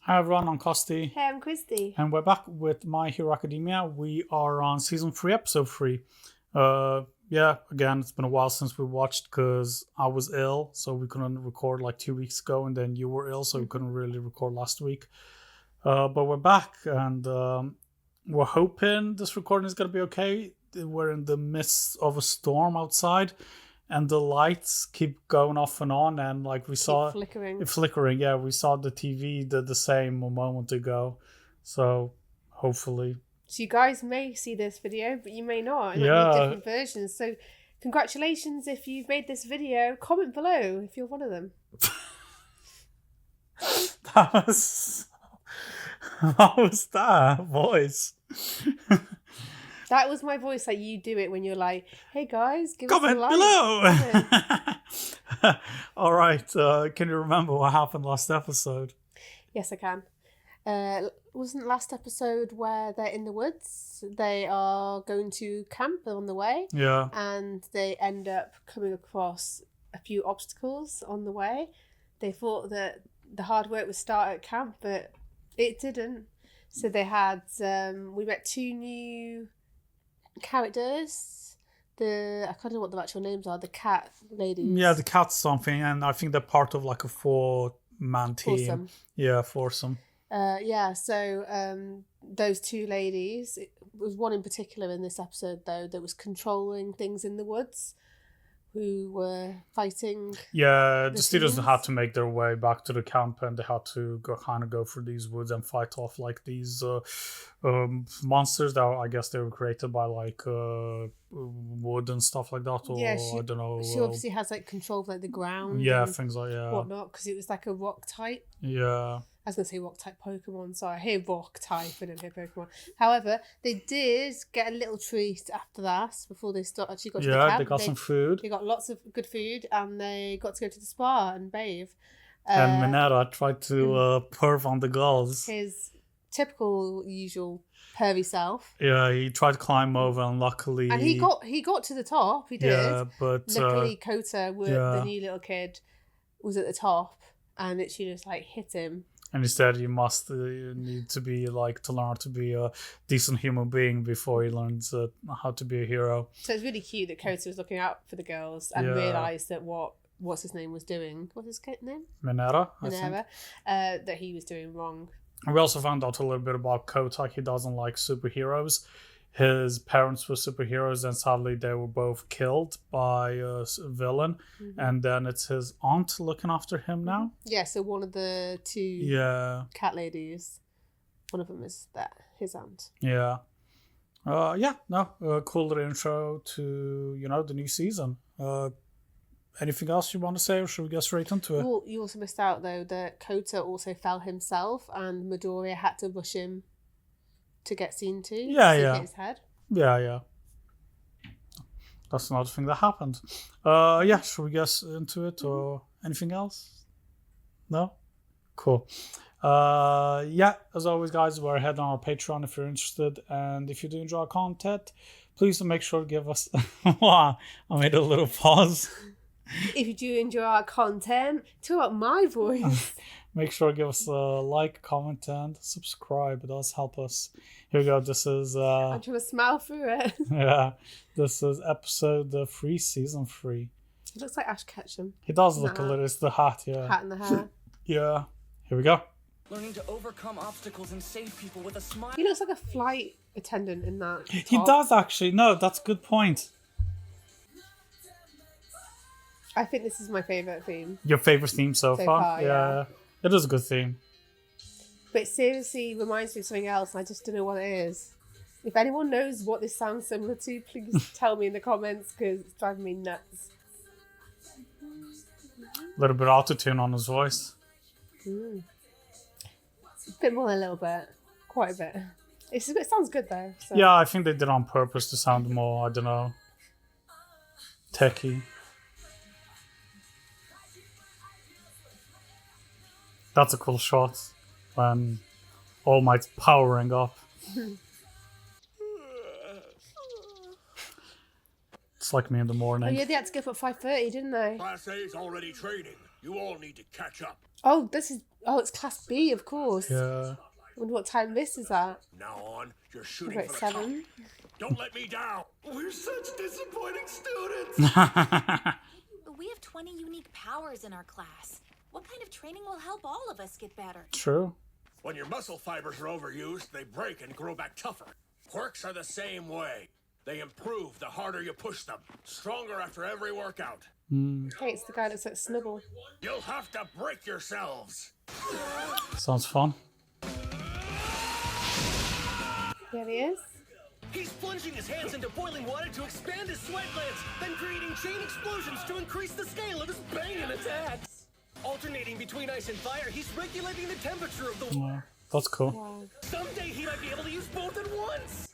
Hi everyone, I'm Kosti. Hey, I'm Christy. And we're back with My Hero Academia. We are on season 3, episode 3. Again, it's been a while since we watched because I was ill, so we couldn't record like 2 weeks ago, and then you were ill, so we couldn't really record last week. But we're back, and we're hoping this recording is going to be okay. We're in the midst of a storm outside, and the lights keep going off and on, and like we saw flickering. Yeah, we saw the TV did the same a moment ago, so hopefully. So you guys may see this video, but you may not. It might be different versions. So congratulations if you've made this video. Comment below if you're one of them. What was that voice? That was my voice, like you do it when you're like, hey guys, give comment us a like below. All right. Can you remember what happened last episode? Yes, I can. Wasn't last episode where they're in the woods? They are going to camp on the way. Yeah. And they end up coming across a few obstacles on the way. They thought that the hard work would start at camp, but it didn't. So they had, we met 2 new characters. I can't know what their actual names are. The cat ladies. Yeah, the cat's something, and I think they're part of like a 4-man team. Foursome. Yeah, foursome. So those 2 ladies, it was one in particular in this episode though that was controlling things in the woods, who were fighting. Yeah, the students had to make their way back to the camp, and they had to go through these woods and fight off like these monsters that I guess they were created by like wood and stuff like that, or I don't know. She obviously has like control of like the ground. Yeah, things like whatnot, because it was like a rock type. Yeah. I was going to say rock type Pokemon, so I hear rock type and then hear Pokemon. However, they did get a little treat after that before they actually got to the camp. Yeah, they got some food. They got lots of good food, and they got to go to the spa and bathe. And Mineta tried to perv on the girls. His typical, usual pervy self. Yeah, he tried to climb over, and luckily... And he got to the top, he did. Yeah, but... Luckily, Kota, the new little kid, was at the top, and she just like hit him. And instead, you must need to be to learn to be a decent human being before he learns how to be a hero. So it's really cute that Kota was looking out for the girls and realised that what's his name was doing. What's his name? Mineta. That he was doing wrong. We also found out a little bit about Kota. He doesn't like superheroes. His parents were superheroes, and sadly they were both killed by a villain. Mm-hmm. And then it's his aunt looking after him now. Yeah, so one of the 2 cat ladies, one of them is his aunt. Yeah. Cool little intro to, the new season. Anything else you want to say, or should we get straight into it? Well, you also missed out, though, that Kota also fell himself, and Midoriya had to rush him to get seen to. Hit his head. Yeah. That's another thing that happened. Should we get into it, or anything else? No? Cool. As always, guys, we're head on our Patreon if you're interested, and if you do enjoy our content, please make sure to give us... Wow, I made a little pause. If you do enjoy our content, talk about my voice. Make sure to give us a like, comment, and subscribe. It does help us. Here we go. This is... I'm trying to smile through it. Yeah. This is episode 3, season 3. He looks like Ash Ketchum. He does look a little... It's the hat, yeah. Hat and the hair. Yeah. Here we go. Learning to overcome obstacles and save people with a smile. He looks like a flight attendant in that top. He does, actually. No, that's a good point. I think this is my favourite theme. Your favourite theme so far? Yeah. It is a good theme. But it seriously reminds me of something else, and I just don't know what it is. If anyone knows what this sounds similar to, please tell me in the comments, because it's driving me nuts. A little bit auto-tune on his voice. A bit more than a little bit. Quite a bit. It sounds good, though. So. Yeah, I think they did it on purpose to sound more, I don't know, techie. That's a cool shot when All Might's powering up. It's like me in the morning. Oh yeah, they had to get up at 5:30, didn't they? Class A's already training. You all need to catch up. Oh, it's Class B, of course. Yeah. I wonder what time this is at. Now on, you're shooting About for the 7. top. Don't let me down. We're such disappointing students. We have 20 unique powers in our class. What kind of training will help all of us get better? True. When your muscle fibers are overused, they break and grow back tougher. Quirks are the same way. They improve the harder you push them. Stronger after every workout. Hey, it's the guy that's like Snubble. You'll have to break yourselves. Sounds fun. There he is. He's plunging his hands into boiling water to expand his sweat glands, then creating chain explosions to increase the scale of his banging attacks. Alternating between ice and fire, he's regulating the temperature of the water. Yeah, that's cool. Wow. Someday he might be able to use both at once.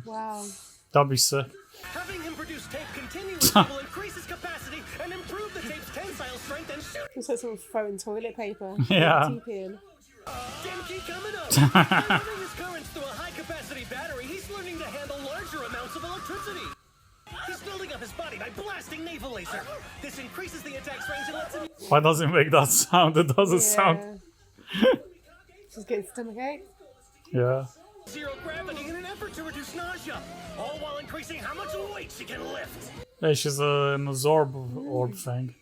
Wow. That'd be sick. Having him produce tape continuously will increase his capacity and improve the tape's tensile strength and shooting. Looks like someone throwing toilet paper. Yeah. TPing. Denki coming up. By running his currents through a high-capacity battery, he's learning to handle larger amounts of electricity. He's building up his body by blasting naval laser. This increases the attack's range and lets him Why does it make that sound? It doesn't sound. She's getting stomachache. Yeah. zero gravity in an effort to reduce nausea, all while increasing how much weight she can lift. Hey, she's an Zorb orb thing.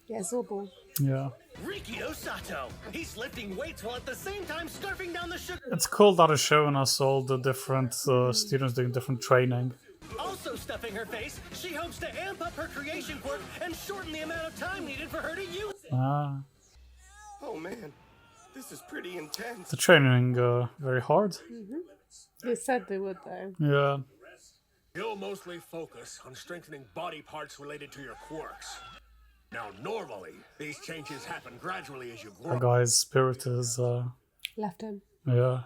Yeah, Zorball. Yeah. Rikio Sato. He's lifting weights while at the same time scarfing down the sugar. It's cool that it's showing us all the different students doing different training. Also stuffing her face, she hopes to amp up her creation quirk and shorten the amount of time needed for her to use it. Ah. Oh man, this is pretty intense. The training very hard. They said they would, though. Yeah. You'll mostly focus on strengthening body parts related to your quirks. Now, normally, these changes happen gradually as you grow. That guy's spirit is Left him. yeah.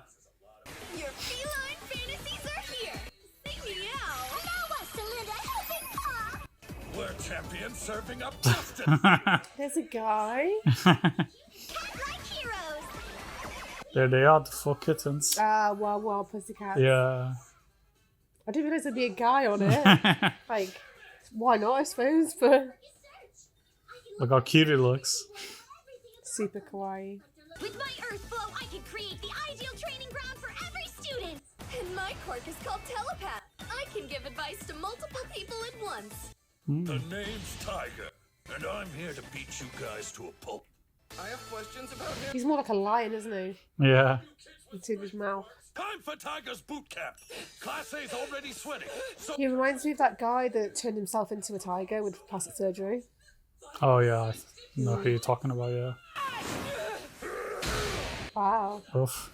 Your feline fantasies are here. Meow. Noah, Celinda, helping paw. We're champions serving up justice. There's a guy. Cat-like heroes. There they are, the 4 kittens. Wild Wild Pussycat. Yeah. I didn't realise there'd be a guy on it. Like, why not, I suppose, but Look how cute he looks. super kawaii. With my Earth Flow, I can create the ideal training ground for every student. And my quirk is called Telepath. I can give advice to multiple people at once. The name's Tiger, and I'm here to beat you guys to a pulp. I have questions about him. He's more like a lion, isn't he? Yeah. Into his mouth. Time for Tiger's boot camp. Class A's already sweating. So He reminds me of that guy that turned himself into a tiger with plastic surgery. Oh yeah, I know who you're talking about, yeah. Wow. Oof.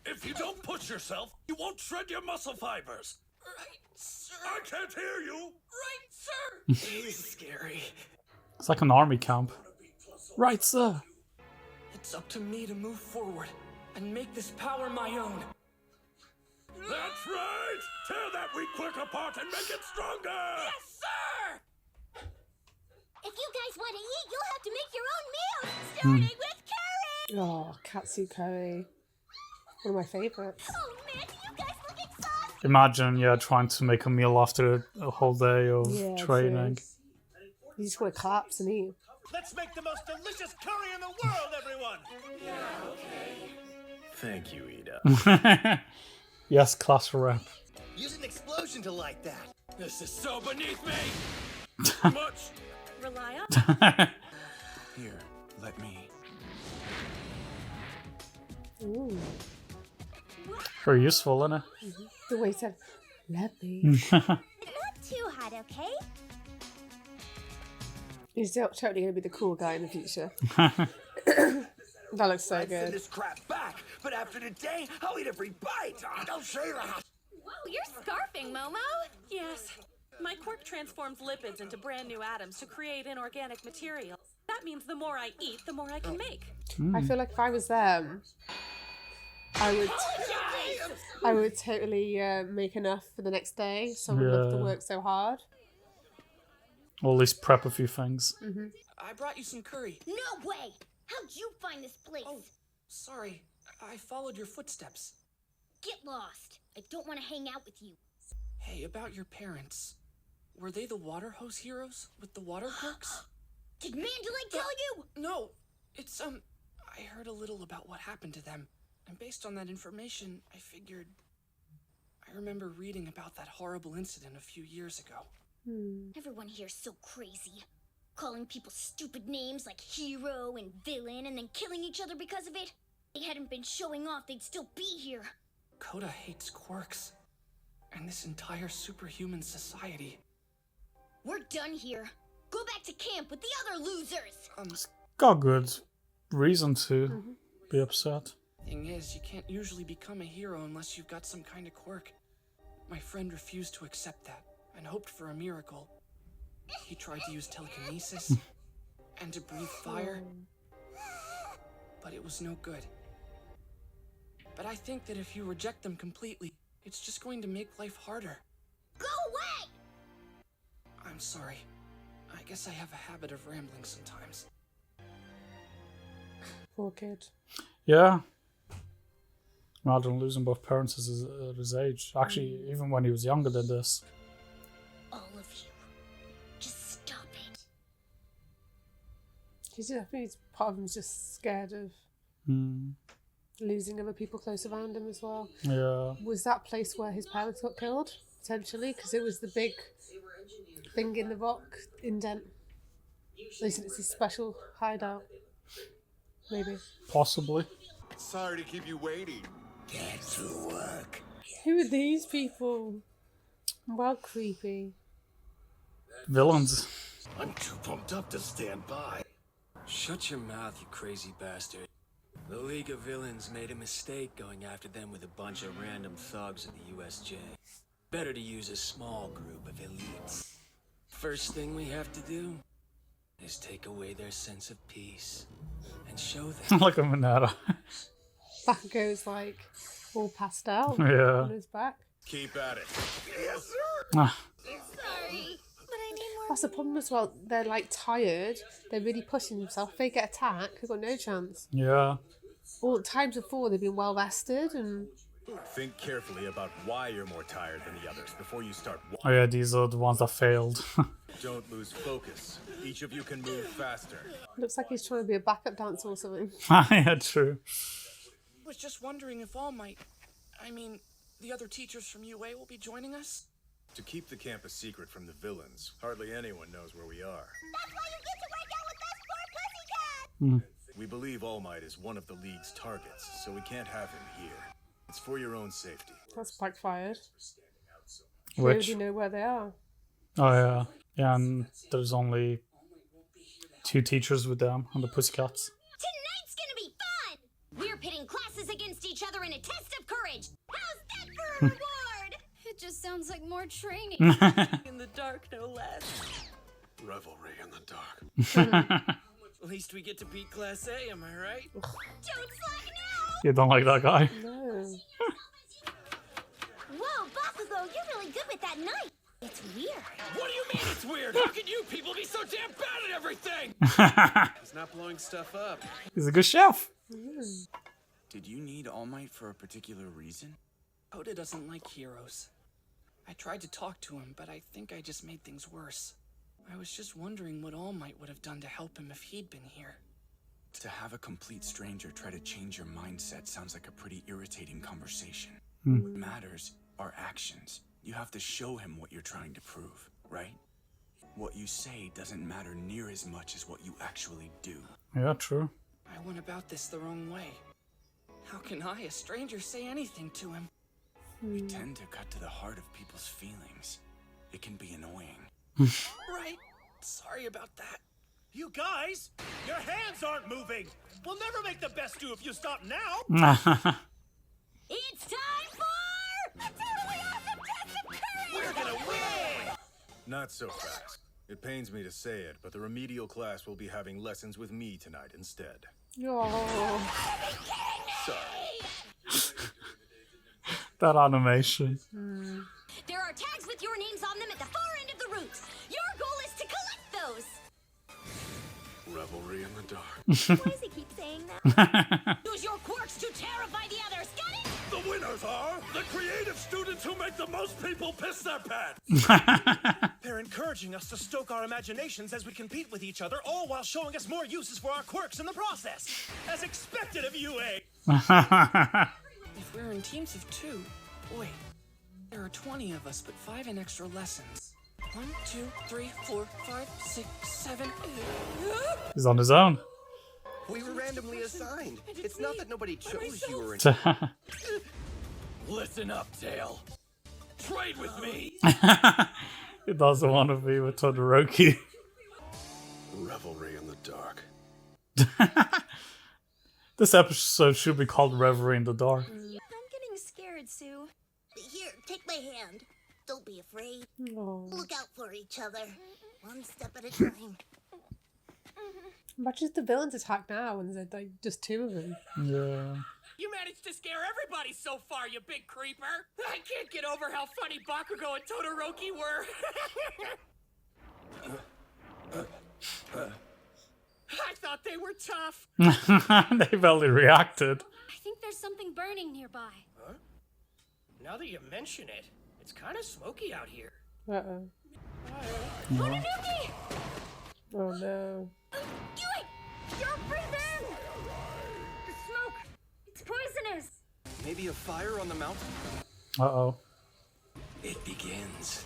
if you don't push yourself, you won't shred your muscle fibers. Right, sir. I can't hear you. Right, sir. He's scary. It's like an army camp. Right, sir. It's up to me to move forward and make this power my own. That's right. Tear that weak quirk apart and make it stronger. Yes, sir! If you guys want to eat, you'll have to make your own meals, starting with curry. Oh, Katsu One of my favourites. Oh man, do you guys look exhausted? Imagine, yeah, trying to make a meal after a whole day of Yeah, training. serious. You just want to collapse and eat. Let's make the most delicious curry in the world, everyone. Thank you, Ida. Yes, class rep. Use an explosion to light that. This is so beneath me. Much. Rely on. Here, let me. Ooh. Very useful, isn't it? The way he said, let me. Not too hot, okay? He's totally going to be the cool guy in the future. That looks so Send good. this crap back, but after today, I'll eat every bite. Don't say that. Whoa, you're scarfing, Momo. Yes. My quirk transforms lipids into brand new atoms to create inorganic materials. That means the more I eat, the more I can make. I feel like if I was them, I would totally make enough for the next day, so I wouldn't have to Yeah. work so hard. Or at least prep a few things. I brought you some curry. No way. How'd you find this place? Oh, sorry. I followed your footsteps. Get lost. I don't want to hang out with you. Hey, about your parents. Were they the water hose heroes with the water quirks? Did Mandalay tell you? No, it's, I heard a little about what happened to them, and based on that information, I figured... I remember reading about that horrible incident a few years ago. Everyone here's so crazy. Calling people stupid names like hero and villain and then killing each other because of it. If they hadn't been showing off, they'd still be here. Coda hates quirks. And this entire superhuman society. We're done here. Go back to camp with the other losers. Got good reason to be upset. Thing is, you can't usually become a hero unless you've got some kind of quirk. My friend refused to accept that and hoped for a miracle. He tried to use telekinesis and to breathe fire, but it was no good. But I think that if you reject them completely, it's just going to make life harder. Go away! I'm sorry. I guess I have a habit of rambling sometimes. Poor kid. Yeah. Imagine losing both parents at his age. Actually, even when he was younger than this. All of you. Just stop it. I think he's part of him's just scared of losing other people close around him as well. Yeah. Was that place where his parents got killed? Potentially, because it was the big thing in the rock indent. Listen, it's his special hideout. Maybe. Possibly. Sorry to keep you waiting. Get to work. Who are these people? Well, creepy. Villains. I'm too pumped up to stand by. Shut your mouth, you crazy bastard. The League of Villains made a mistake going after them with a bunch of random thugs at the USJ. Better to use a small group of elites. First thing we have to do is take away their sense of peace and show them. Like a Monero. Back goes like all passed out Yeah. on his back. Keep at it. Yes, sir. Ah, Sorry, but I need more. That's the problem as well. They're like tired. They're really pushing themselves. If they get attacked, they've got no chance. yeah. All times before they've been well rested and Think carefully about why you're more tired than the others before you start. Oh yeah, these are the ones that failed. Don't lose focus. Each of you can move faster. looks like he's trying to be a backup dancer or something. Yeah, true. Was just wondering if All Might, the other teachers from UA will be joining us? To keep the camp a secret from the villains, hardly anyone knows where we are. That's why you get to work out with us poor pussycats! We believe All Might is one of the League's targets, so we can't have him here. It's for your own safety. That's backfired. Which? We already know where they are. Oh yeah. Yeah, and there's only 2 teachers with them and the Pussycats. Tonight's gonna be fun! We're pitting classes against each other in a test of courage! How's that for a reward? It just sounds like more training. In the dark, no less. Revelry in the dark. At least we get to beat Class A, am I right? Don't slack now! You don't like that guy? No. Whoa, Bakugo, you're really good with that knife. It's weird. What do you mean it's weird? How can you people be so damn bad at everything? He's not blowing stuff up. He's a good chef. Did you need All Might for a particular reason? Coda doesn't like heroes. I tried to talk to him, but I think I just made things worse. I was just wondering what All Might would have done to help him if he'd been here. To have a complete stranger try to change your mindset sounds like a pretty irritating conversation. Hmm. What matters are actions. You have to show him what you're trying to prove, right? What you say doesn't matter near as much as what you actually do. Yeah, true. I went about this the wrong way. How can I, a stranger, say anything to him? We tend to cut to the heart of people's feelings. It can be annoying. Right. Sorry about that. You guys, your hands aren't moving. We'll never make the best do if you stop now. It's time for a totally awesome test of courage! We're gonna win! Not so fast. It pains me to say it, but the remedial class will be having lessons with me tonight instead. Oh. Sorry. That animation. There are tags with your names on them at the far end of the route. Your goal is to collect those. Revelry in the dark. Why does he keep saying that? Use your quirks to terrify the others, got it? The winners are the creative students who make the most people piss their pants. They're encouraging us to stoke our imaginations as we compete with each other, all while showing us more uses for our quirks in the process. As expected of UA. If we're in teams of 2, wait, there are 20 of us, but 5 in extra lessons. 1, 2, 3, 4, 5, 6, 7, 8. He's on his own. We were randomly assigned. It's not that nobody chose you or Listen up, Tail. Trade with me. He doesn't want to be with Todoroki. Revelry in the dark. This episode should be called Reverie in the Dark. I'm getting scared, Sue. Here, take my hand. Don't be afraid. Oh. Look out for each other. One step at a time. Imagine if the villains attack now and there's like just 2 of them. Yeah. You managed to scare everybody so far, you big creeper! I can't get over how funny Bakugo and Todoroki were! I thought they were tough! They barely reacted. I think there's something burning nearby. Huh? Now that you mention it, it's kind of smoky out here. Uh-oh. Mononoke! Oh no. Yui! Don't breathe in! The smoke! It's poisonous! maybe a fire on the mountain? Uh-oh. It begins.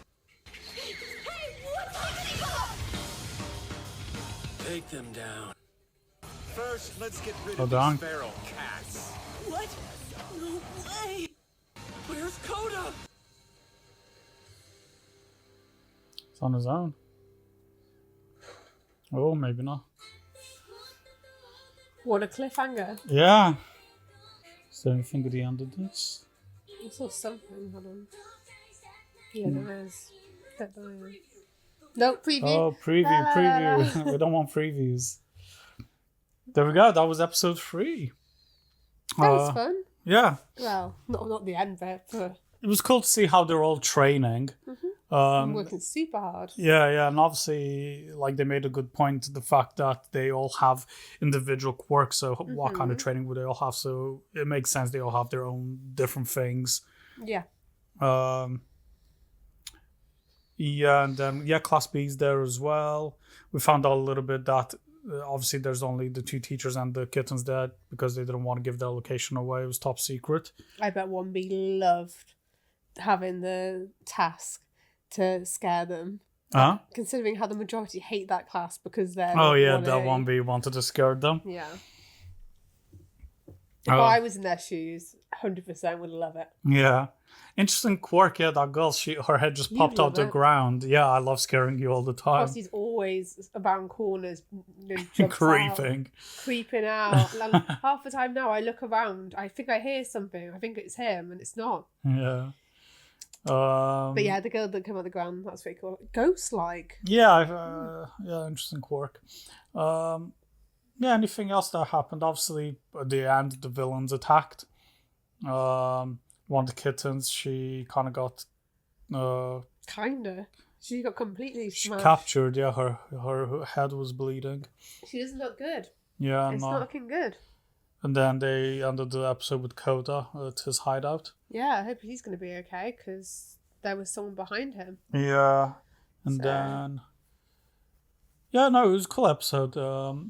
Hey, what's happening? Take them down. First, let's get rid Hold of on. these feral cats. What? No way! Where's Koda? It's on his own. Oh, maybe not. What a cliffhanger. Yeah. Is there anything at the end of this? I saw something. Hold on. Yeah, there is. Don't know. No, preview. Oh, preview, La, la, la, preview. We don't want previews. There we go. That was episode 3. That was fun. Yeah. Well, not the end bit, but It was cool to see how they're all training. I'm working super hard. Yeah, and obviously, like, they made a good point, the fact that they all have individual quirks, so what kind of training would they all have? So it makes sense they all have their own different things. Yeah. Yeah, and then, Class B's there as well. We found out a little bit that obviously there's only the 2 teachers and the kittens there because they didn't want to give their location away. It was top secret. I bet 1B loved having the task to scare them. Huh? Considering how the majority hate that class because they're Oh, not yeah, 1A. that 1B wanted to scare them. Yeah. If I was in their shoes, 100% would love it. Yeah. Interesting quirk, yeah, that girl, her head just You popped out love the it. ground. Yeah, I love scaring you all the time. Plus, he's always around corners, jumps out, creeping out. Like, half the time now, I look around, I think I hear something. I think it's him, and it's not. Yeah. But yeah, the girl that came out the ground, that's pretty cool. Ghost-like. Yeah, interesting quirk. Yeah, anything else that happened? Obviously, at the end, the villains attacked. One of the kittens, she kind of got Kinda. She got completely smashed. captured. Yeah, her head was bleeding. She doesn't look good. Yeah, It's not looking good. And then they ended the episode with Koda at his hideout. Yeah, I hope he's going to be okay because there was someone behind him. Yeah, and So- then yeah, no, it was a cool episode.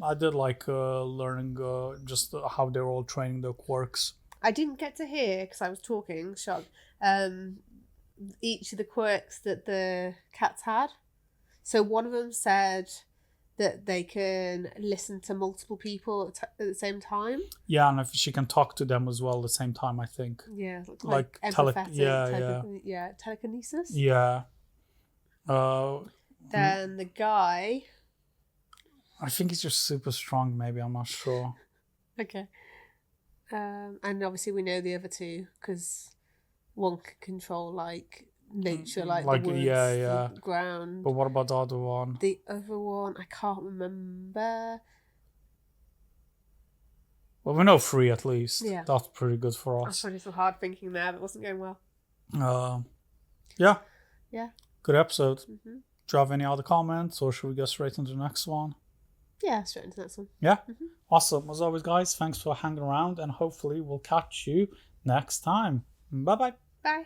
I did like learning just how they're all training their quirks. I didn't get to hear because I was talking, shocked, each of the quirks that the cats had. So one of them said that they can listen to multiple people at the same time. Yeah, and if she can talk to them as well at the same time, I think. Yeah, Like empathetic, telekinesis. Yeah. Then the guy. I think he's just super strong. Maybe, I'm not sure. Okay. And obviously we know the other two because one can control like nature, like the woods, the ground. But what about the other one? The other one, I can't remember. Well, we know 3 at least. Yeah. That's pretty good for I was us. finding some hard thinking there, but it wasn't going well. Yeah. Yeah. Good episode. Mm-hmm. Do you have any other comments, or should we go straight into the next one? Yeah, straight into the next one. Yeah? Awesome. As always, guys, thanks for hanging around, and hopefully we'll catch you next time. Bye bye. Bye.